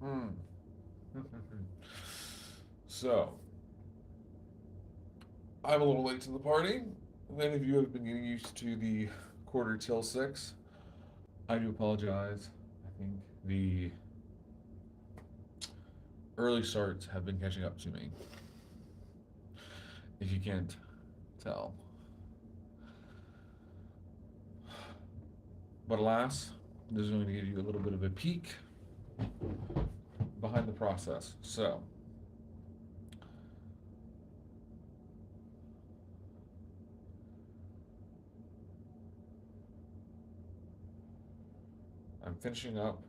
Hmm. So, I'm a little late to the party. Many of you have been getting used to the quarter till six. I do apologize. I think the early starts have been catching up to me, if you can't tell. But alas, this is going to give you a little bit of a peek behind the process. So, I'm finishing up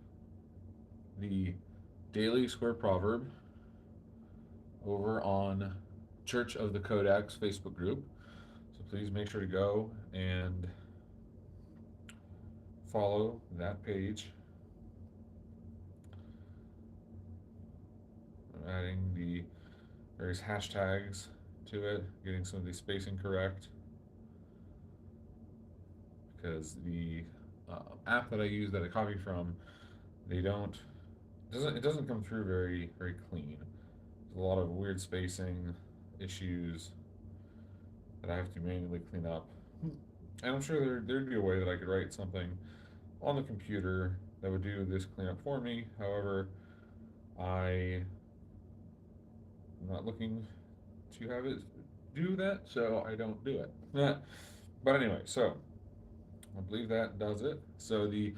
the Daily Square Proverb over on Church of the Codex Facebook group. So please make sure to go and follow that page. I'm adding the various hashtags to it, getting some of the spacing correct because the app that I use that I copy from, they don't it doesn't come through very clean. There's a lot of weird spacing issues that I have to manually clean up. And I'm sure there'd be a way that I could write something on the computer that would do this cleanup for me. However, I am not looking to have it do that, so I don't do it. But anyway, so I believe that does it. So the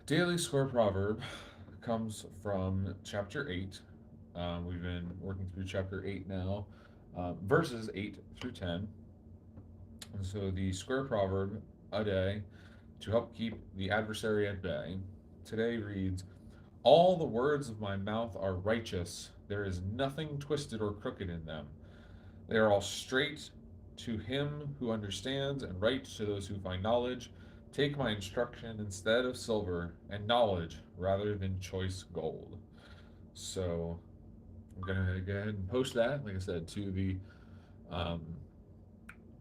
daily square proverb comes from chapter 8. We've been working through chapter 8 now, verses 8 through 10. And so the square proverb, a day, to help keep the adversary at bay, today reads, all the words of my mouth are righteous. There is nothing twisted or crooked in them. They are all straight to him who understands, and right to those who find knowledge. Take my instruction instead of silver, and knowledge rather than choice gold. So I'm going to go ahead and post that, like I said, to the um,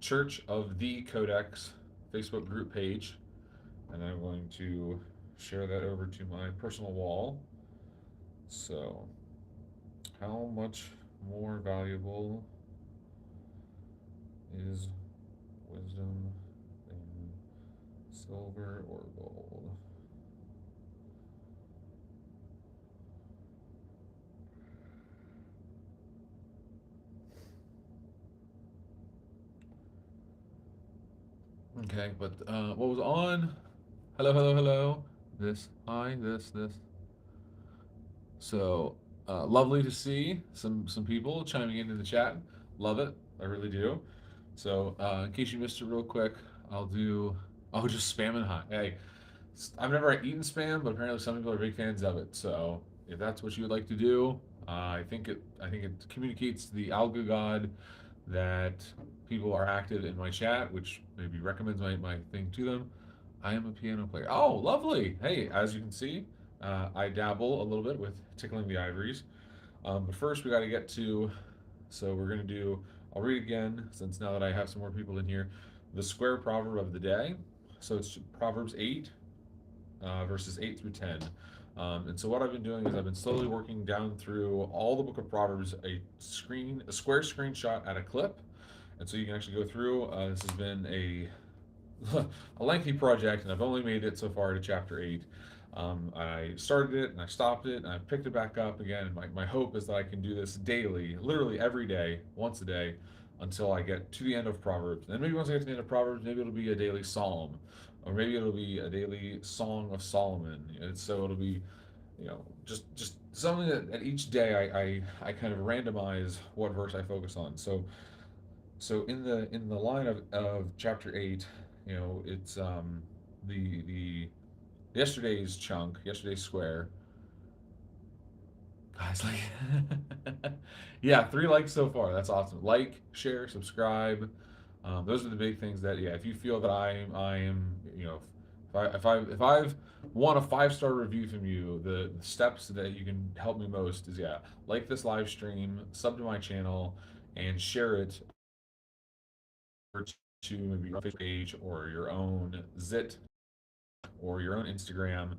Church of the Codex Facebook group page. And I'm going to share that over to my personal wall. So, how much more valuable is wisdom than silver or gold? Okay, but what was on? Hello, hello, hello. This, hi, this. So, lovely to see some people chiming into the chat. Love it, I really do. So, in case you missed it real quick, I'll do. Oh, just spam and hi. Hey, I've never eaten spam, but apparently some people are big fans of it. So if that's what you would like to do, I think it communicates to the algo god that people are active in my chat, which maybe recommends my thing to them. I am a piano player. Oh, lovely. Hey, as you can see, I dabble a little bit with tickling the ivories. But first, we got to get to. So we're gonna do. I'll read again since now that I have some more people in here. The square proverb of the day. So it's Proverbs 8, verses 8 through 10. And so what I've been doing is I've been slowly working down through all the book of Proverbs, a square screenshot at a clip, and so you can actually go through. This has been a lengthy project, and I've only made it so far to chapter 8. I started it and I stopped it and I picked it back up again. And my hope is that I can do this daily, literally every day, once a day, until I get to the end of Proverbs. And maybe once I get to the end of Proverbs, maybe it'll be a daily psalm, or maybe it'll be a daily song of Solomon. And so it'll be, just something that at each day I kind of randomize what verse I focus on. So in the line of chapter 8, it's the yesterday's chunk, yesterday's square. Guys, like, yeah, 3 likes so far. That's awesome. Like, share, subscribe. Those are the big things that, yeah. If you feel that I am, if I've won a 5-star review from you, the steps that you can help me most is, yeah, like this live stream, sub to my channel, and share it over to maybe your Facebook page or your own Zit or your own Instagram,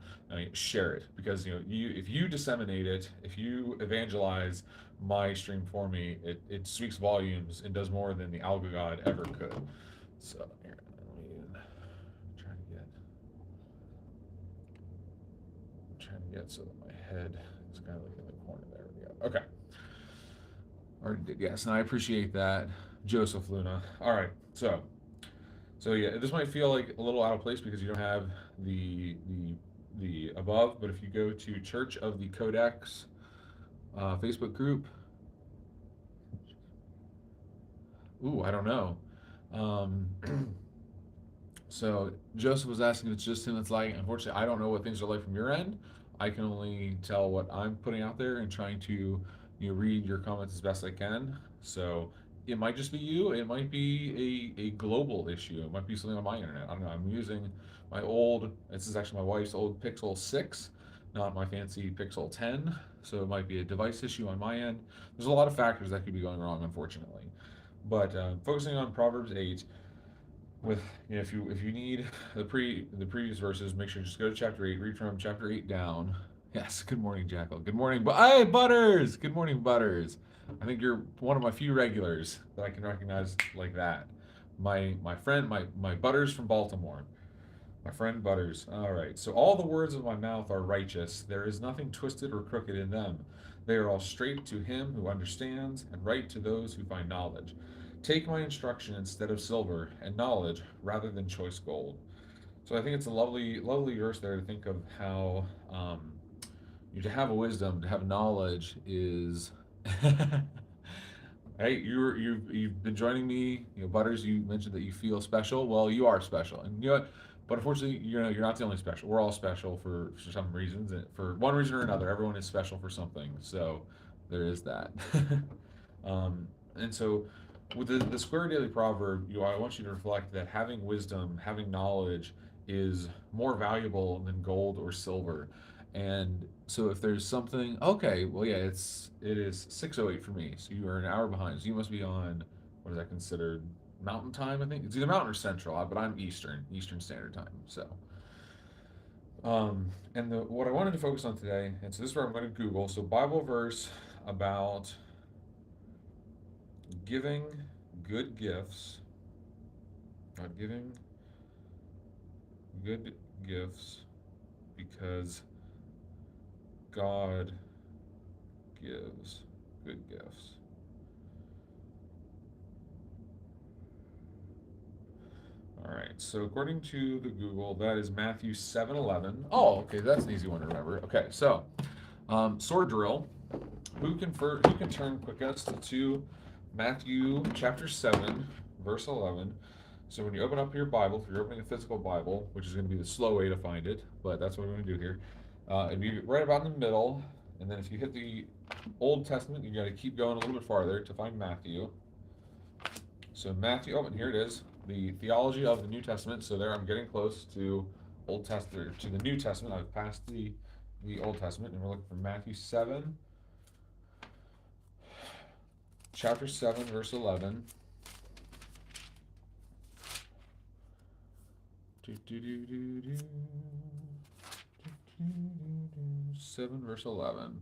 share it, because if you disseminate it, if you evangelize my stream for me, it speaks volumes and does more than the algo god ever could. So here, let me try to get so that my head is kind of like in the corner. There we go. Okay. Already did, yes, and I appreciate that, Joseph Luna. All right, so yeah, this might feel like a little out of place because you don't have the above, but if you go to Church of the Codex Facebook group, ooh, I don't know. Um, So Joseph was asking if it's just him that's lagging. Unfortunately, I don't know what things are like from your end. I can only tell what I'm putting out there and trying to read your comments as best I can. So it might just be you. It might be a global issue. It might be something on my internet. I don't know. I'm using my old. This is actually my wife's old Pixel 6, not my fancy Pixel 10. So it might be a device issue on my end. There's a lot of factors that could be going wrong, unfortunately. But focusing on Proverbs 8, with if you need the previous verses, make sure just go to chapter 8, read from chapter 8 down. Yes, good morning, Jackal. Good morning, but hey, Butters. Good morning, Butters. I think you're one of my few regulars that I can recognize like that. My friend, my Butters from Baltimore. My friend Butters. All right. So all the words of my mouth are righteous. There is nothing twisted or crooked in them. They are all straight to him who understands, and right to those who find knowledge. Take my instruction instead of silver, and knowledge rather than choice gold. So I think it's a lovely, lovely verse there to think of how to have a wisdom, to have knowledge is. Hey, you've been joining me, Butters. You mentioned that you feel special. Well, you are special, and you know what? But unfortunately, you're not the only special. We're all special for some reasons, and for one reason or another, everyone is special for something. So there is that. And so, with the Square Daily Proverb, I want you to reflect that having wisdom, having knowledge, is more valuable than gold or silver. And so if there's something, okay, well, yeah, it is 6:08 for me, so you are an hour behind. So you must be on, what is that considered, Mountain Time? I think it's either Mountain or Central, but I'm Eastern Standard Time. So, and what I wanted to focus on today, and so this is where I'm going to Google. So Bible verse about giving good gifts, not giving good gifts because God gives good gifts. All right, so according to the Google, that is Matthew 7:11. Oh, okay, that's an easy one to remember. Okay, so sword drill. Who can turn quickest to Matthew chapter 7, verse 11? So when you open up your Bible, if you're opening a physical Bible, which is going to be the slow way to find it, but that's what we're going to do here. It'd be right about in the middle, and then if you hit the Old Testament, you got to keep going a little bit farther to find Matthew. So Matthew, oh, and here it is, the theology of the New Testament. So there, I'm getting close to Old Testament, to the New Testament. I've passed the Old Testament, and we're looking for Matthew 7, chapter 7, verse 11. 7, verse 11.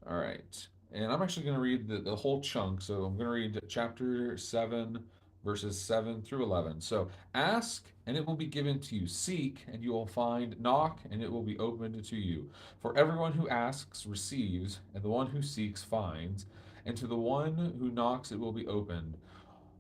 All right. And I'm actually going to read the whole chunk. So I'm going to read chapter 7, verses 7 through 11. So ask, and it will be given to you. Seek, and you will find. Knock, and it will be opened to you. For everyone who asks receives, and the one who seeks finds, and to the one who knocks it will be opened.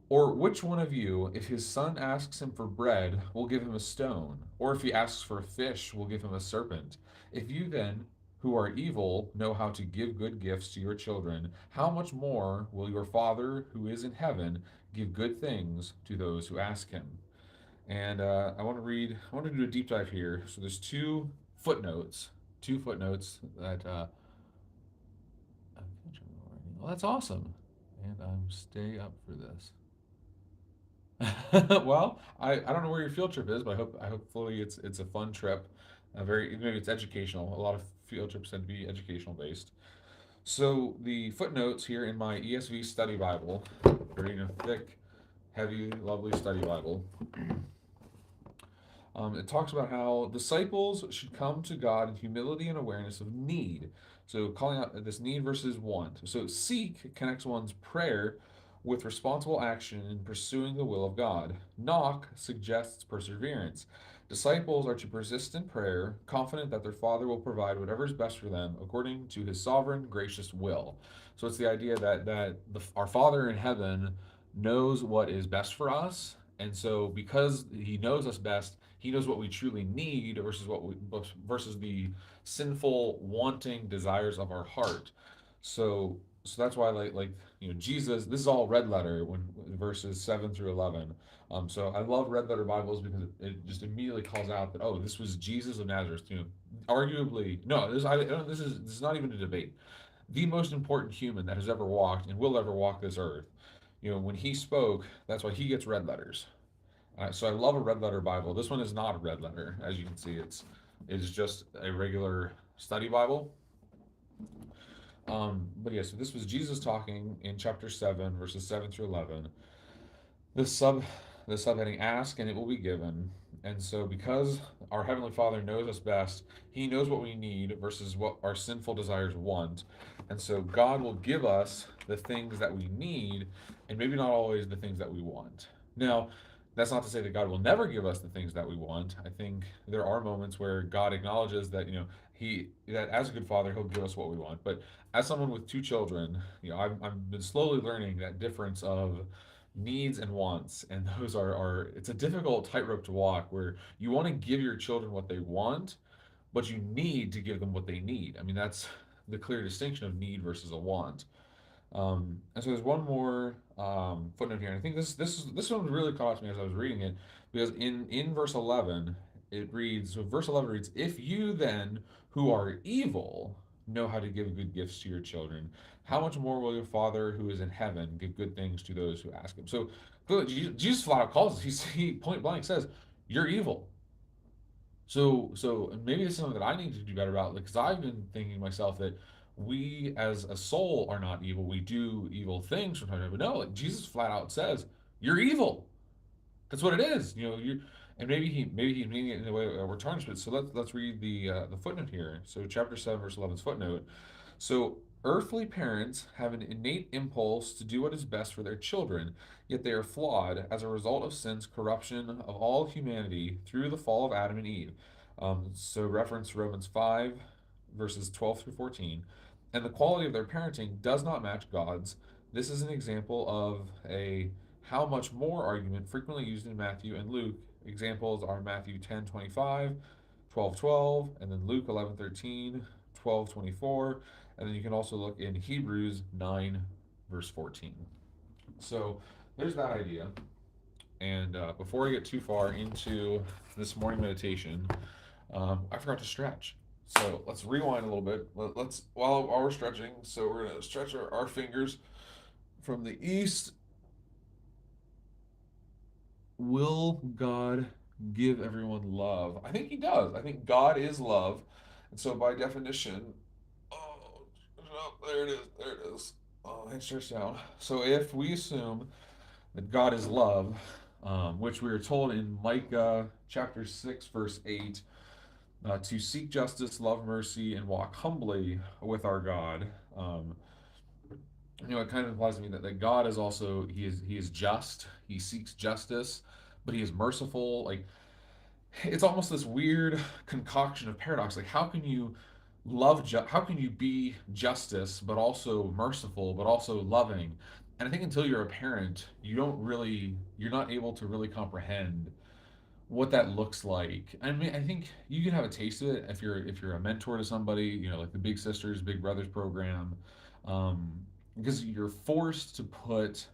Or which one of you, if his son asks him for bread, will give him a stone? Or if he asks for a fish, will give him a serpent? If you then, who are evil, know how to give good gifts to your children, how much more will your Father who is in heaven give good things to those who ask him? And I want to do a deep dive here. So there's two footnotes that, well, that's awesome. And I'm stay up for this. Well, I don't know where your field trip is, but hopefully it's a fun trip. Maybe it's educational. A lot of field trips tend to be educational based. So the footnotes here in my ESV study Bible, very thick, heavy, lovely study Bible. It talks about how disciples should come to God in humility and awareness of need. So, calling out this need versus want. So, seek connects one's prayer with responsible action in pursuing the will of God. Knock suggests perseverance. Disciples are to persist in prayer, confident that their Father will provide whatever is best for them according to his sovereign, gracious will. So, it's the idea that our Father in heaven knows what is best for us. And so, because he knows us best, he knows what we truly need versus the sinful, wanting desires of our heart. So that's why Jesus. This is all red letter when verses 7 through 11. So I love red letter Bibles because it just immediately calls out that, oh, this was Jesus of Nazareth. Arguably no. This is not even a debate. The most important human that has ever walked and will ever walk this earth. When he spoke, that's why he gets red letters. So I love a red letter Bible. This one is not a red letter, as you can see. It's just a regular study Bible. But yeah, so this was Jesus talking in chapter 7, verses 7 through 11. The sub the subheading, ask and it will be given. And so because our heavenly Father knows us best, he knows what we need versus what our sinful desires want. And so God will give us the things that we need and maybe not always the things that we want. Now, that's not to say that God will never give us the things that we want. I think there are moments where God acknowledges that, he that as a good father, he'll give us what we want. But as someone with two children, I've been slowly learning that difference of needs and wants, and those are it's a difficult tightrope to walk where you want to give your children what they want, but you need to give them what they need. I mean, that's the clear distinction of need versus a want. And so there's one more footnote here. And I think this one really caught me as I was reading it, because in verse 11 it reads. So verse 11 reads, "If you then, who are evil, know how to give good gifts to your children, how much more will your Father who is in heaven give good things to those who ask him?" So clearly, Jesus flat out calls us. He point blank says, "You're evil." So maybe this is something that I need to do better about, because I've been thinking to myself that we as a soul are not evil. We do evil things from time to time, but no, like Jesus flat out says, "You're evil." That's what it is. And maybe he's meaning it in a way that we're tarnished with. So let's read the footnote here. So chapter 7, verse 11's footnote. So earthly parents have an innate impulse to do what is best for their children, yet they are flawed as a result of sin's corruption of all humanity through the fall of Adam and Eve. So reference Romans 5, verses 12 through 14. And the quality of their parenting does not match God's. This is an example of a how much more argument frequently used in Matthew and Luke. Examples are Matthew 10:25, 12:12, and then Luke 11:13, 12:24, and then you can also look in Hebrews 9, verse 14. So there's that idea. And before I get too far into this morning meditation, I forgot to stretch. So let's rewind a little bit. Let's while we're stretching. So we're gonna stretch our fingers from the east. Will God give everyone love? I think he does. I think God is love. And so by definition, oh, there it is. There it is. Oh, it stretched down. So if we assume that God is love, which we are told in Micah chapter 6, verse 8, to seek justice, love mercy, and walk humbly with our God. It kind of implies to me that God is also he is just. He seeks justice, but he is merciful. Like, it's almost this weird concoction of paradox. Like, how can you how can you be justice but also merciful but also loving? And I think until you're a parent, you're not able to really comprehend what that looks like. I mean, I think you can have a taste of it if you're a mentor to somebody, like the Big Sisters, Big Brothers program, um, because you're forced to put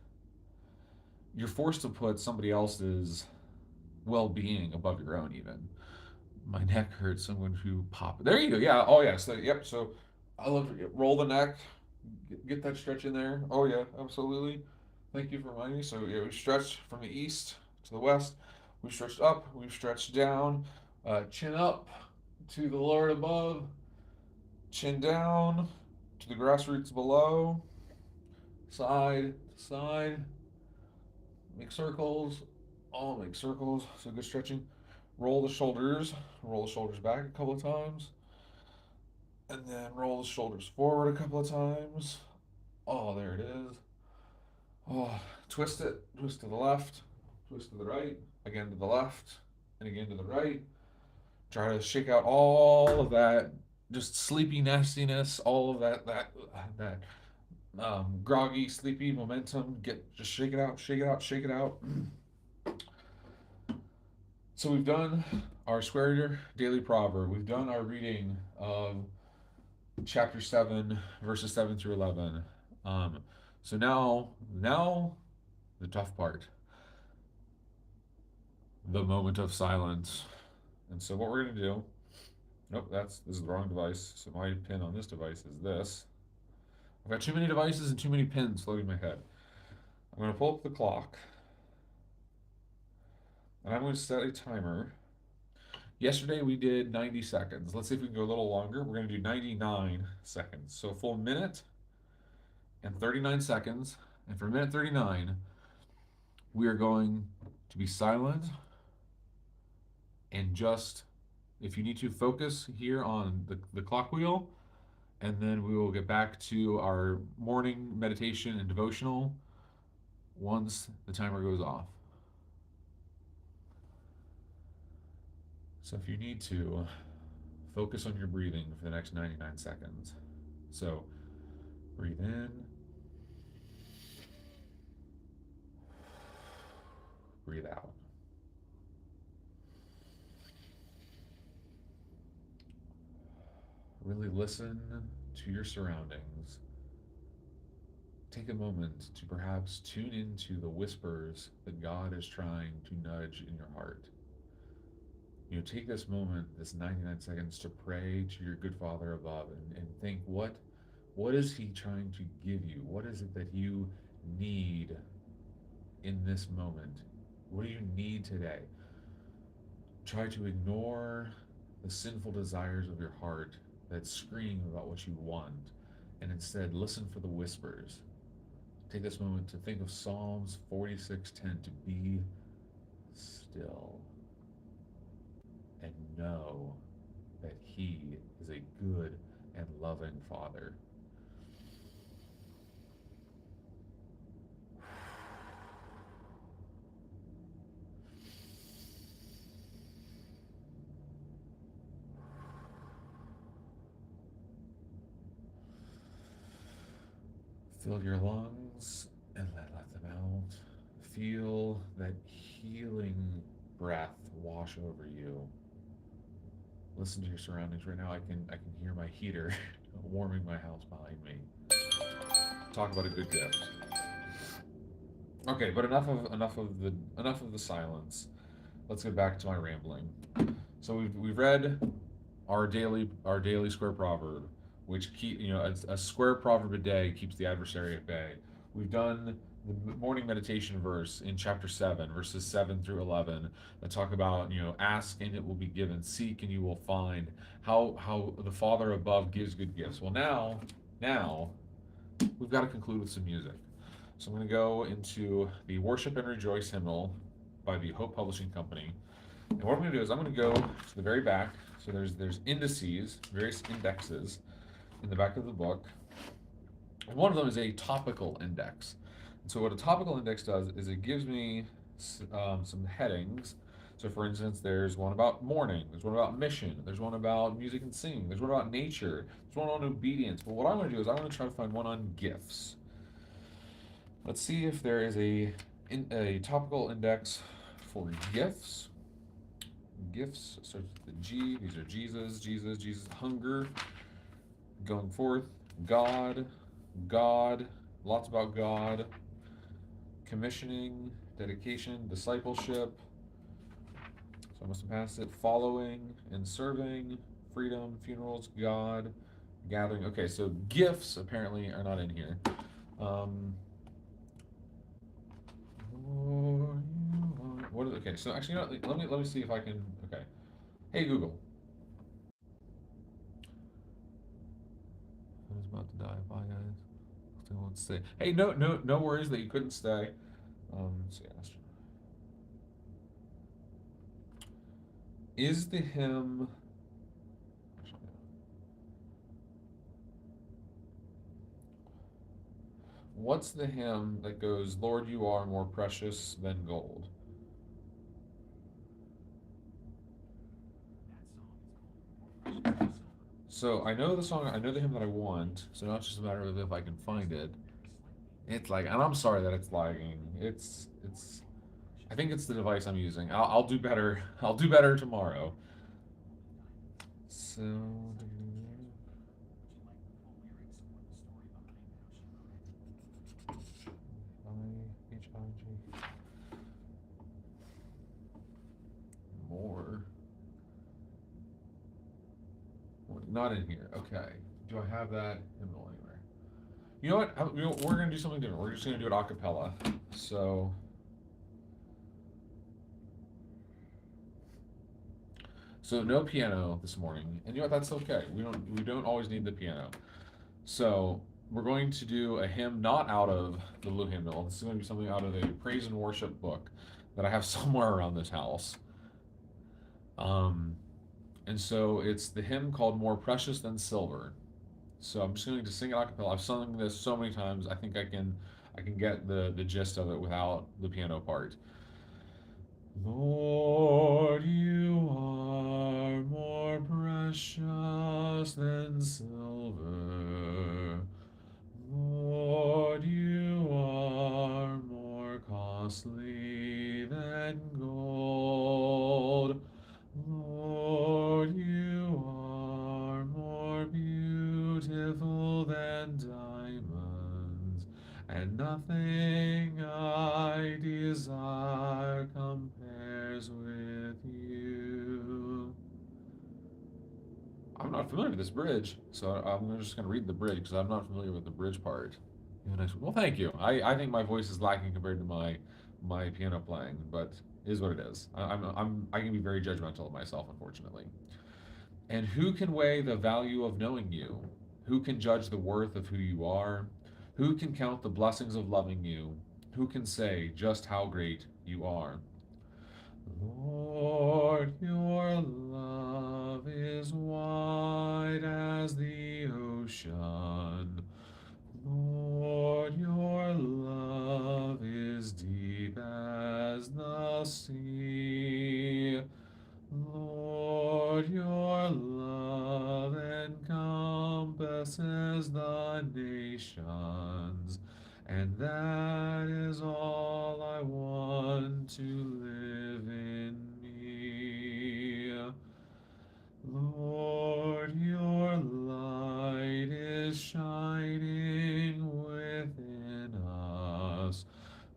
somebody else's well-being above your own. Even my neck hurts. I'm going to pop. There you go. Yeah. Oh yeah. So yep. So I love to roll the neck, get that stretch in there. Oh yeah, absolutely. Thank you for reminding me. So yeah, we stretched from the east to the west. We've stretched up. We've stretched down. Chin up to the Lord above. Chin down to the grassroots below. Side to side. Make circles. All make circles. So good stretching. Roll the shoulders. Roll the shoulders back a couple of times. And then roll the shoulders forward a couple of times. Oh, there it is. Oh, twist it. Twist to the left. Twist to the right. Again to the left. And again to the right. Try to shake out all of that, just sleepy nastiness, all of that groggy, sleepy momentum. Just shake it out, shake it out, shake it out. So we've done our square daily proverb. We've done our reading of chapter 7, verses 7 through 11. Um, so now the tough part, the moment of silence. And so what we're gonna do? Nope, this is the wrong device. So my pin on this device is this. I've got too many devices and too many pins floating in my head. I'm gonna pull up the clock, and I'm gonna set a timer. Yesterday we did 90 seconds. Let's see if we can go a little longer. We're gonna do 99 seconds. So a full minute and 39 seconds. And for minute 39, we are going to be silent and just, if you need to, focus here on the clock wheel, and then we will get back to our morning meditation and devotional once the timer goes off. So if you need to, focus on your breathing for the next 99 seconds. So breathe in, breathe out. Really listen to your surroundings. Take a moment to perhaps tune into the whispers that God is trying to nudge in your heart. Take this moment, this 99 seconds, to pray to your good Father above, and think, what is He trying to give you? What is it that you need in this moment? What do you need today? Try to ignore the sinful desires of your heart that scream about what you want, and instead listen for the whispers. Take this moment to think of Psalms 46:10, to be still and know that He is a good and loving Father. Fill your lungs and let them out. Feel that healing breath wash over you. Listen to your surroundings. Right now I can hear my heater warming my house behind me. Talk about a good gift. Okay, but enough of the silence. Let's get back to my rambling. So we've read our daily square proverb, which a square proverb a day keeps the adversary at bay. We've done the morning meditation verse in chapter 7, verses 7 through 11, that talk about, ask and it will be given, seek and you will find, how the Father above gives good gifts. Well, now we've got to conclude with some music. So I'm going to go into the Worship and Rejoice hymnal by the Hope Publishing Company. And what I'm going to do is I'm going to go to the very back. So there's indices, various indexes in the back of the book. And one of them is a topical index. And so what a topical index does is it gives me some headings. So for instance, there's one about mourning, there's one about mission, there's one about music and singing, there's one about nature, there's one on obedience. But what I'm going to do is I'm going to try to find one on gifts. Let's see if there is a topical index for gifts. Gifts starts with the G. These are Jesus, hunger, going forth, God, lots about God, commissioning, dedication, discipleship. So I must have passed it. Following and serving, freedom, funerals, God, gathering. Okay, so gifts apparently are not in here. Okay, so actually, let me see if I can. Okay, hey Google. I was about to die. Bye guys. Still won't stay. Hey, no worries that you couldn't stay. Let's see, Is the hymn. What's the hymn that goes, Lord, you are more precious than gold? So I know the song, I know the hymn that I want, so now it's just a matter of if I can find it. It's like, and I'm sorry that it's lagging. I think it's the device I'm using. I'll do better. I'll do better tomorrow. So, H-I-G. More. Not in here. Okay. Do I have that hymnal anywhere? You know what? We're gonna do something different. We're just gonna do it a cappella. So, no piano this morning, and you know what? That's okay. We don't always need the piano. So we're going to do a hymn not out of the Blue Hymnal. This is going to be something out of a praise and worship book that I have somewhere around this house. Um, and so it's the hymn called "More Precious Than Silver." So I'm just going to sing it a cappella. I've sung this so many times. I think I can get the gist of it without the piano part. Lord, you are more precious than silver. Lord, you are more costly than gold. Lord, you are more beautiful than diamonds, and nothing I desire compares with you. I'm not familiar with this bridge, so I'm just going to read the bridge because I'm not familiar with the bridge part. Well, thank you. I think my voice is lacking compared to my piano playing, but it is what it is. I can be very judgmental of myself, unfortunately. And who can weigh the value of knowing you? Who can judge the worth of who you are? Who can count the blessings of loving you? Who can say just how great you are? Lord, your love is wide as the ocean. Lord, your love is deep as the sea. Lord, your love encompasses the nations, and that is all I want to live in me. Lord, your light is shining within us.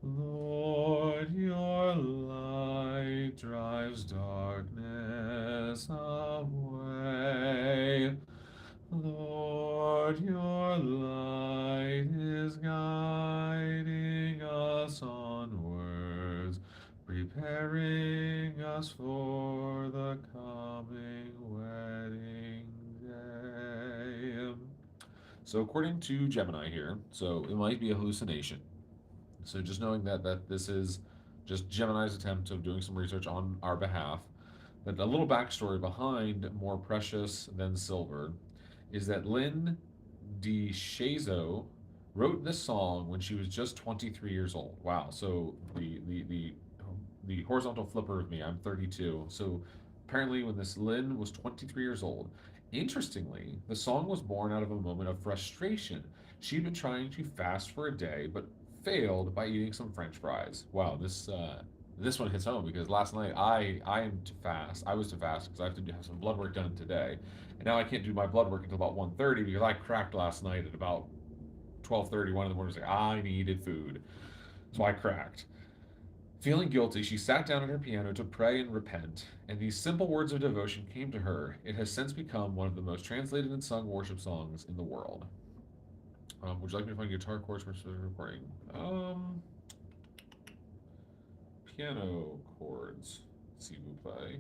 Lord, your light drives darkness away. Lord, your light is guiding us onwards, preparing us for the coming wedding day. So, according to Gemini here, so it might be a hallucination. So, just knowing that this is just Gemini's attempt of doing some research on our behalf, that a little backstory behind More Precious Than Silver is that Lynn DeShazo wrote this song when she was just 23 years old. Wow. So the horizontal flipper of me, I'm 32. So apparently when this Lynn was 23 years old, interestingly, the song was born out of a moment of frustration. She'd been trying to fast for a day, but failed by eating some French fries. Wow, this one hits home because last night I am to fast. I was to fast because I have to have some blood work done today, and now I can't do my blood work until about 1:30 because I cracked last night at about 12:30, 1 in the morning. Like I needed food, so I cracked. Feeling guilty, she sat down at her piano to pray and repent, and these simple words of devotion came to her. It has since become one of the most translated and sung worship songs in the world. Would you like me to find guitar chords for specific recording? Piano chords, s'il vous plaît.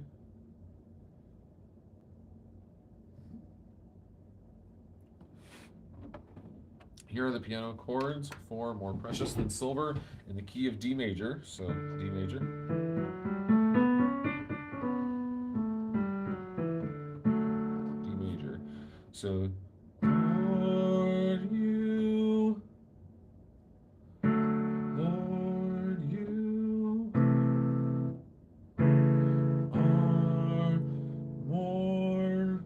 Here are the piano chords for More Precious Than Silver in the key of D major. So D major. So, Lord, Lord, you are more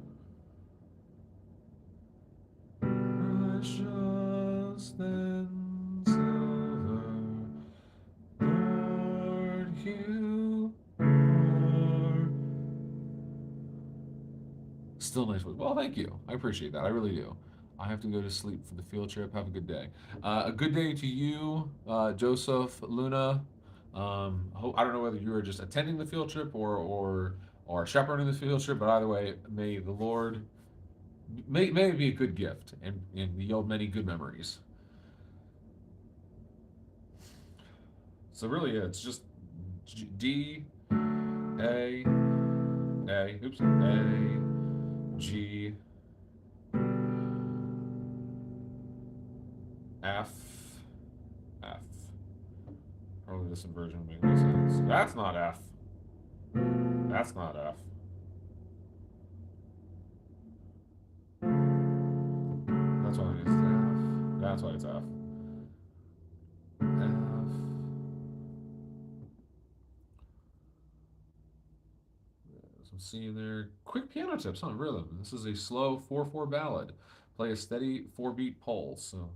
precious than silver. Lord, you are still nice. Well, thank you. I appreciate that. I really do. I have to go to sleep for the field trip. Have a good day. A good day to you, Joseph, Luna. I don't know whether you were just attending the field trip or shepherding the field trip, but either way, may the Lord may it be a good gift and yield many good memories. So really, yeah, it's just D A oops, A G F F. Probably this inversion would make more sense. That's not F. That's not F. That's why it's F. That's why it's F. F. Some C in there. Quick piano tips on rhythm. This is a slow 4/4 ballad. Play a steady 4-beat pulse. So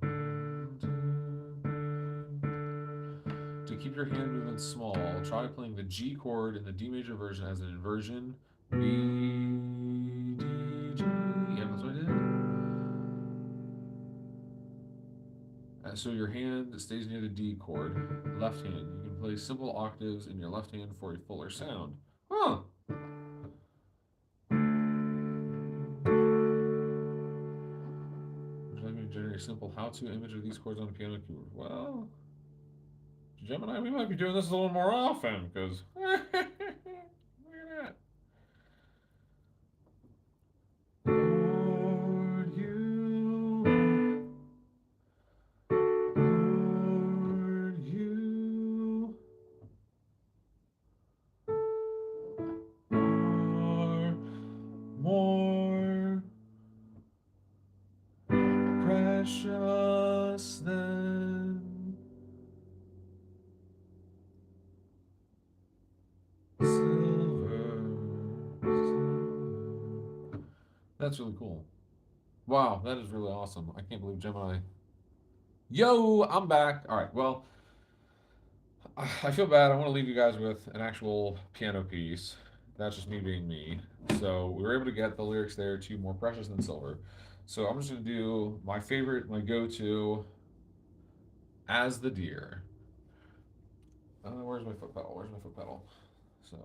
to keep your hand movement small, try playing the G chord in the D major version as an inversion. B, D, G. Yeah, that's what I did. So your hand stays near the D chord. Left hand. You can play simple octaves in your left hand for a fuller sound. Huh. Would you like me to generate a simple how-to image of these chords on the piano keyboard? Well, Gemini, we might be doing this a little more often because look at that. Lord, Lord, you are more precious than silver. That's really cool. Wow, that is really awesome. I can't believe Gemini. Yo, I'm back. All right, well, I feel bad. I want to leave you guys with an actual piano piece. That's just me being me. So we were able to get the lyrics there to More Precious Than Silver. So I'm just going to do my favorite, my go to, As the Deer. Where's my foot pedal? Where's my foot pedal? So.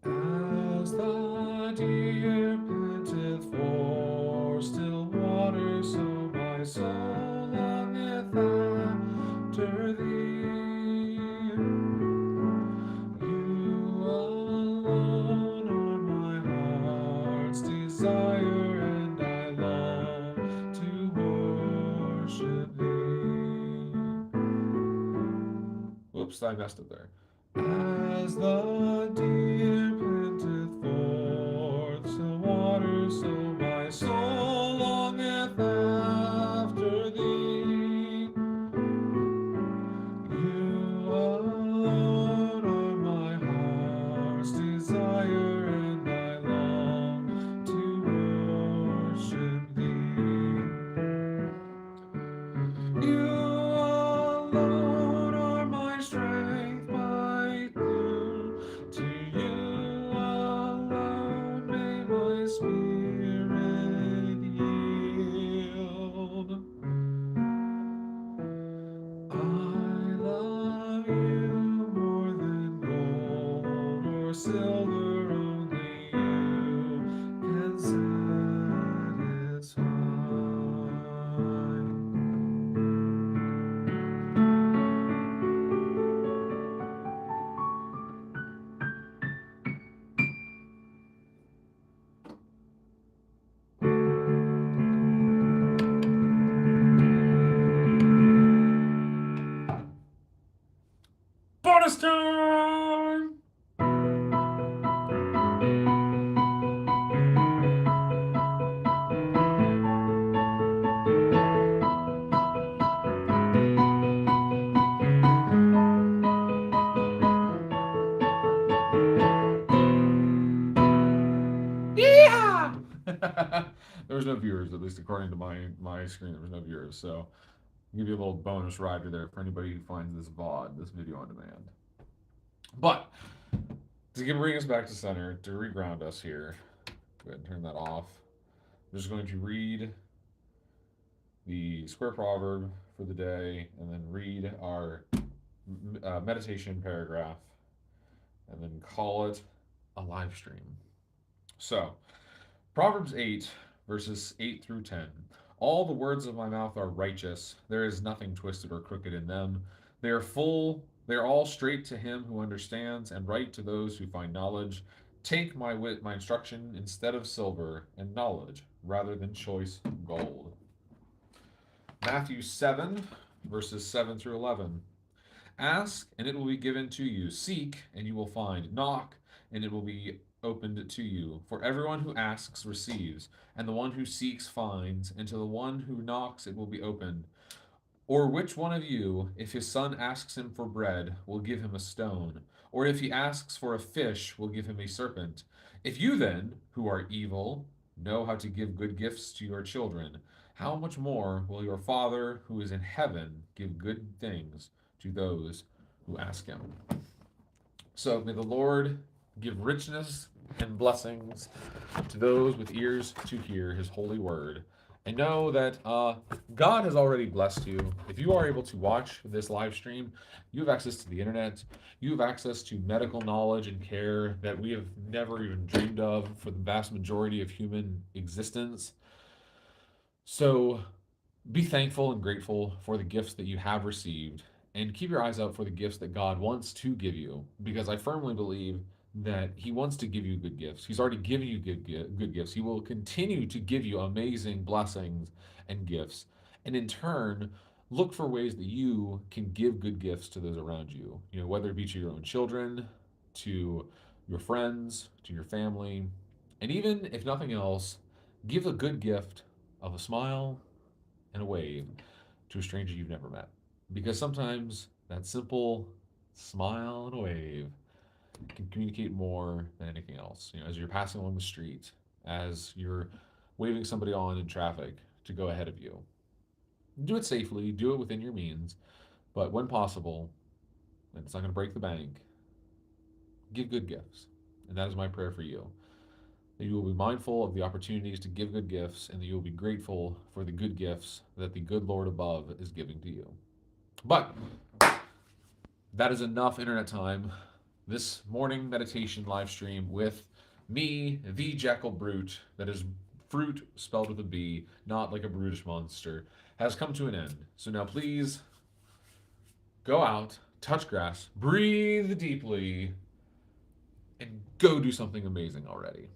As the deer panteth for still water, so my soul longeth after thee. You alone are my heart's desire, and I long to worship thee. Whoops, I messed up there. As the deer panteth forth to water, so my soul longeth after thee. You alone are my heart's desire, and I long to worship thee. You alone are my strength, my gloom. To there was no viewers, at least according to my screen. There was no viewers, so I'll give you a little bonus rider there for anybody who finds this VOD, this video on demand. But to bring us back to center, to reground us here, go ahead and turn that off. I'm just going to read the square proverb for the day, and then read our meditation paragraph, and then call it a live stream. So, Proverbs 8, verses 8 through 10. All the words of my mouth are righteous. There is nothing twisted or crooked in them. They are full, they are all straight to him who understands, and right to those who find knowledge. Take my instruction instead of silver, and knowledge rather than choice gold. Matthew 7, verses 7 through 11. Ask, and it will be given to you. Seek, and you will find. Knock, and it will be opened to you. For everyone who asks receives, and the one who seeks finds, and to the one who knocks it will be opened. Or which one of you, if his son asks him for bread, will give him a stone? Or if he asks for a fish, will give him a serpent? If you then, who are evil, know how to give good gifts to your children, how much more will your Father who is in heaven give good things to those who ask him? So may the Lord give richness and blessings to those with ears to hear his holy word. And know that God has already blessed you. If you are able to watch this live stream, you have access to the internet. You have access to medical knowledge and care that we have never even dreamed of for the vast majority of human existence. So be thankful and grateful for the gifts that you have received, and keep your eyes out for the gifts that God wants to give you, because I firmly believe that he wants to give you good gifts. He's already given you good gifts. He will continue to give you amazing blessings and gifts. And in turn, look for ways that you can give good gifts to those around you. You know, whether it be to your own children, to your friends, to your family, and even if nothing else, give a good gift of a smile and a wave to a stranger you've never met. Because sometimes that simple smile and a wave can communicate more than anything else. You know, as you're passing along the street, as you're waving somebody on in traffic to go ahead of you. Do it safely, do it within your means, but when possible, and it's not going to break the bank, give good gifts. And that is my prayer for you. That you will be mindful of the opportunities to give good gifts, and that you will be grateful for the good gifts that the good Lord above is giving to you. But that is enough internet time. This morning meditation live stream with me, the Jackal Bruit, that is fruit spelled with a B, not like a brutish monster, has come to an end. So now please go out, touch grass, breathe deeply, and go do something amazing already.